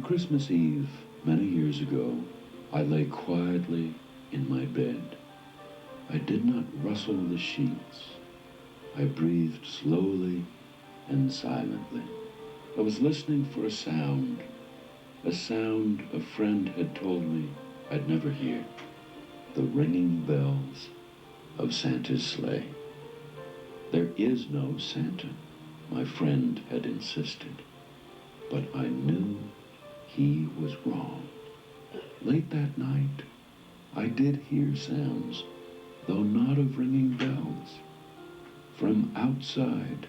Christmas Eve, many years ago, I lay quietly in my bed. I did not rustle the sheets. I breathed slowly and silently. I was listening for a sound a friend had told me I'd never hear. The ringing bells of Santa's sleigh. There is no Santa, my friend had insisted, but I knew he was wrong. Late that night, I did hear sounds, though not of ringing bells. From outside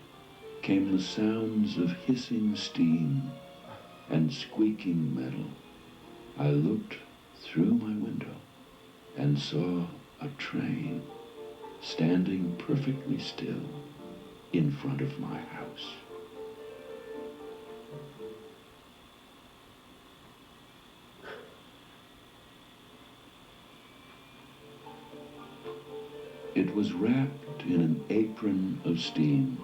came the sounds of hissing steam and squeaking metal. I looked through my window and saw a train standing perfectly still in front of my house. It was wrapped in an apron of steam.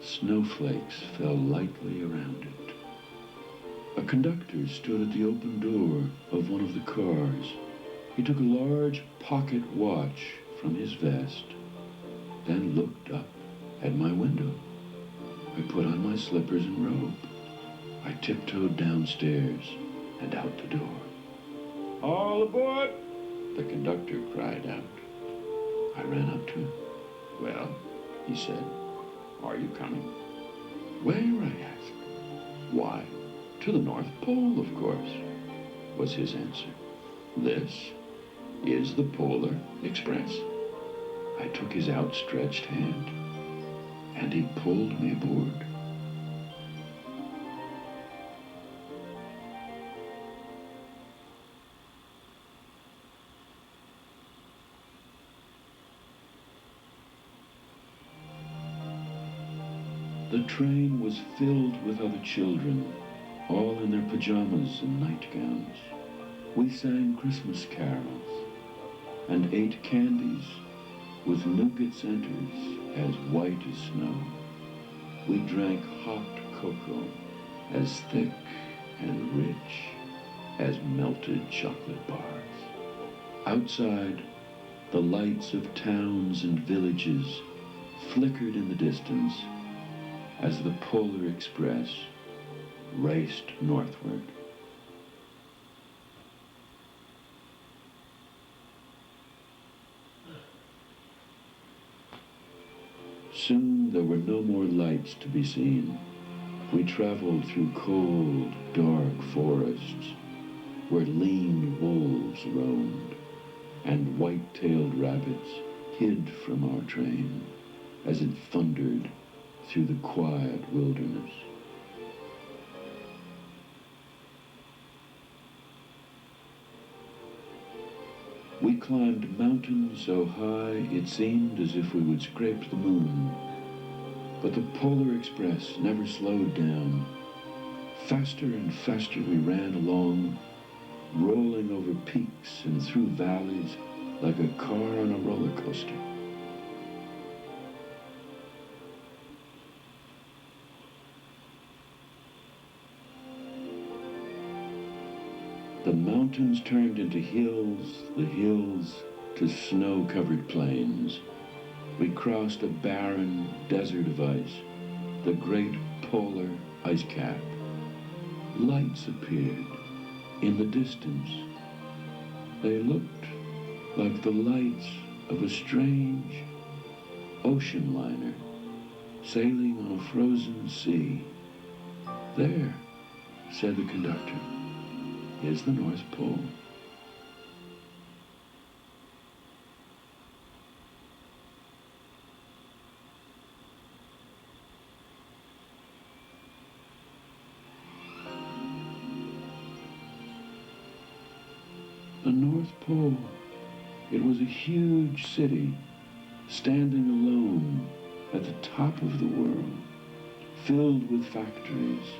Snowflakes fell lightly around it. A conductor stood at the open door of one of the cars. He took a large pocket watch from his vest, then looked up at my window. I put on my slippers and robe. I tiptoed downstairs and out the door. "All aboard!" the conductor cried out. I ran up to him. "Well," he said, "are you coming?" "Where?" I asked. "Why, to the North Pole, of course," was his answer. "This is the Polar Express." I took his outstretched hand, and he pulled me aboard. The train was filled with other children, all in their pajamas and nightgowns. We sang Christmas carols and ate candies with nougat centers as white as snow. We drank hot cocoa as thick and rich as melted chocolate bars. Outside, the lights of towns and villages flickered in the distance as the Polar Express raced northward. Soon there were no more lights to be seen. We traveled through cold, dark forests where lean wolves roamed and white-tailed rabbits hid from our train as it thundered through the quiet wilderness. We climbed mountains so high it seemed as if we would scrape the moon. But the Polar Express never slowed down. Faster and faster we ran along, rolling over peaks and through valleys like a car on a roller coaster. The mountains turned into hills, the hills to snow-covered plains. We crossed a barren desert of ice, the great polar ice cap. Lights appeared in the distance. They looked like the lights of a strange ocean liner sailing on a frozen sea. "There," said the conductor, "is the North Pole." The North Pole. It was a huge city, standing alone at the top of the world, filled with factories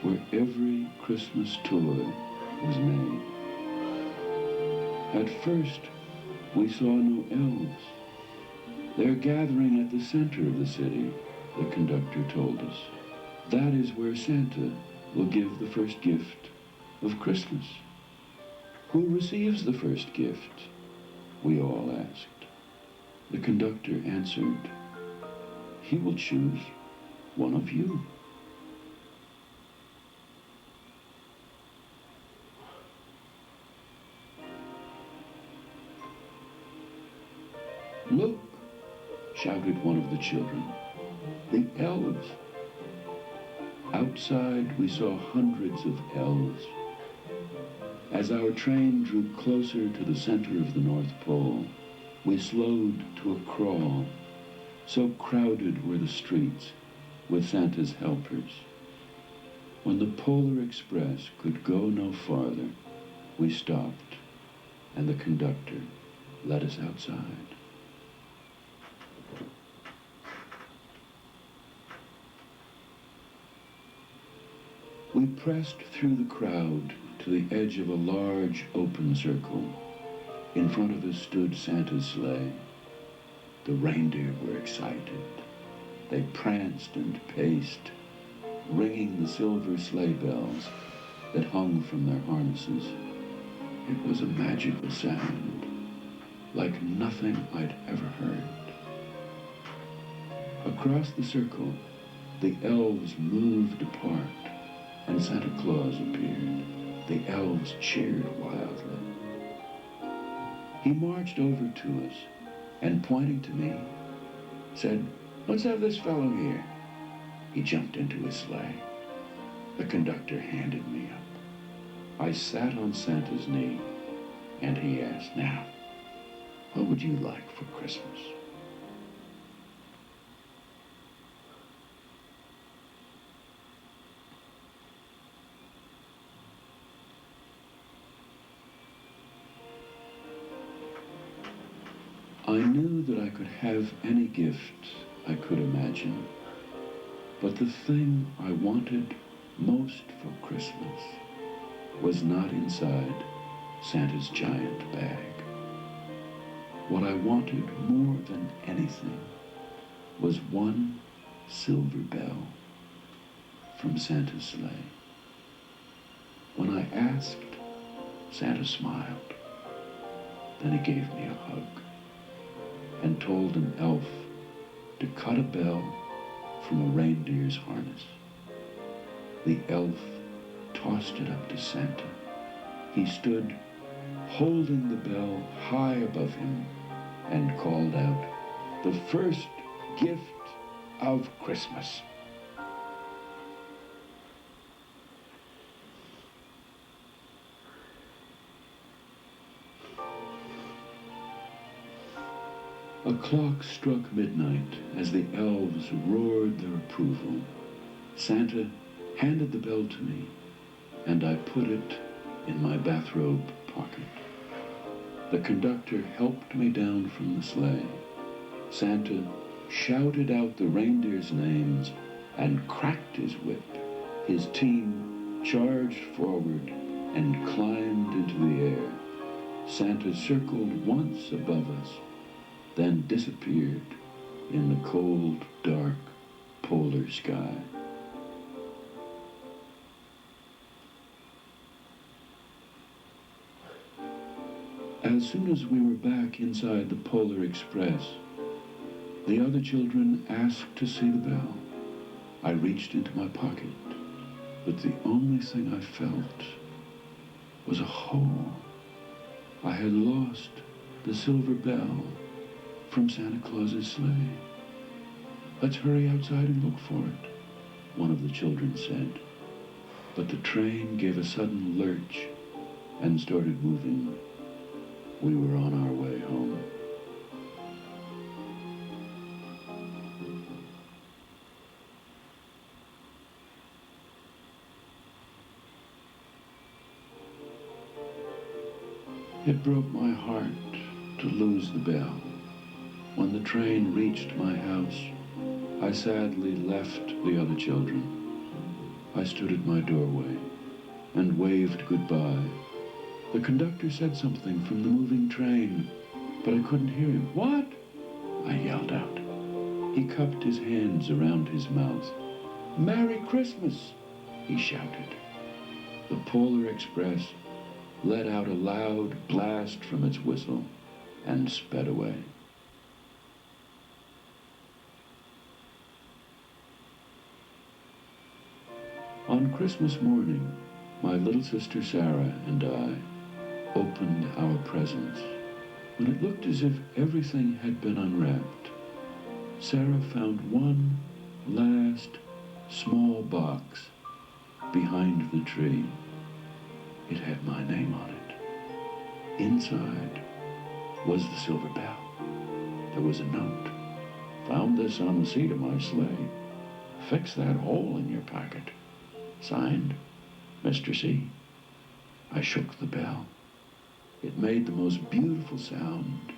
where every Christmas toy was made. At first, we saw no elves. "They're gathering at the center of the city," the conductor told us. "That is where Santa will give the first gift of Christmas? Who receives the first gift? We all asked. The conductor answered, he will choose one of you. Look, shouted one of the children, the elves. Outside we saw hundreds of elves. As our train drew closer to the center of the North Pole, we slowed to a crawl. So crowded were the streets with Santa's helpers. When the Polar Express could go no farther, we stopped, and the conductor let us outside. We pressed through the crowd to the edge of a large open circle. In front of us stood Santa's sleigh. The reindeer were excited. They pranced and paced, ringing the silver sleigh bells that hung from their harnesses. It was a magical sound, like nothing I'd ever heard. Across the circle, the elves moved apart, and Santa Claus appeared. The elves cheered wildly. He marched over to us and, pointing to me, said, let's have this fellow here. He jumped into his sleigh. The conductor handed me up. I sat on Santa's knee, and he asked, now, what would you like for Christmas? I knew that I could have any gift I could imagine, but the thing I wanted most for Christmas was not inside Santa's giant bag. What I wanted more than anything was one silver bell from Santa's sleigh. When I asked, Santa smiled. Then he gave me a hug and told an elf to cut a bell from a reindeer's harness. The elf tossed it up to Santa. He stood holding the bell high above him and called out, the first gift of Christmas. A clock struck midnight as the elves roared their approval. Santa handed the bell to me, and I put it in my bathrobe pocket. The conductor helped me down from the sleigh. Santa shouted out the reindeers' names and cracked his whip. His team charged forward and climbed into the air. Santa circled once above us, then disappeared in the cold, dark, polar sky. As soon as we were back inside the Polar Express, the other children asked to see the bell. I reached into my pocket, but the only thing I felt was a hole. I had lost the silver bell from Santa Claus's sleigh. Let's hurry outside and look for it, one of the children said. But the train gave a sudden lurch and started moving. We were on our way home. It broke my heart to lose the bell. When the train reached my house, I sadly left the other children. I stood at my doorway and waved goodbye. The conductor said something from the moving train, but I couldn't hear him. What? I yelled out. He cupped his hands around his mouth. Merry Christmas, he shouted. The Polar Express let out a loud blast from its whistle and sped away. On Christmas morning, my little sister Sarah and I opened our presents. When it looked as if everything had been unwrapped, Sarah found one last small box behind the tree. It had my name on it. Inside was the silver bell. There was a note. Found this on the seat of my sleigh. Fix that hole in your pocket. Signed, Mr. C. I shook the bell. It made the most beautiful sound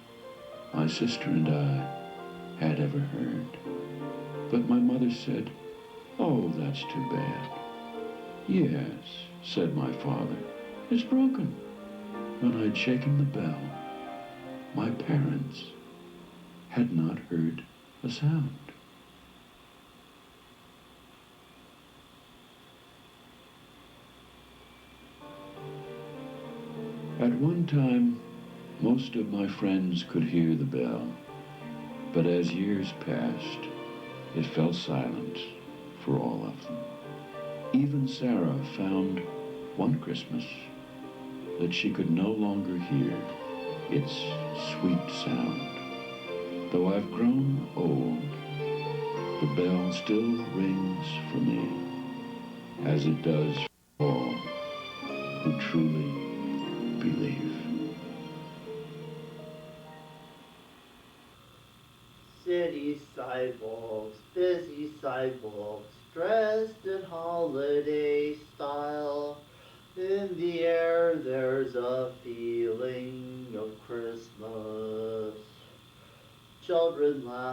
my sister and I had ever heard. But my mother said, "Oh, that's too bad." "Yes," said my father, "it's broken." When I'd shaken the bell, my parents had not heard a sound. At one time, most of my friends could hear the bell, but as years passed, it fell silent for all of them. Even Sarah found one Christmas that she could no longer hear its sweet sound. Though I've grown old, the bell still rings for me, as it does for all who truly believe. City sidewalks, busy sidewalks, dressed in holiday style. In the air there's a feeling of Christmas. Children laugh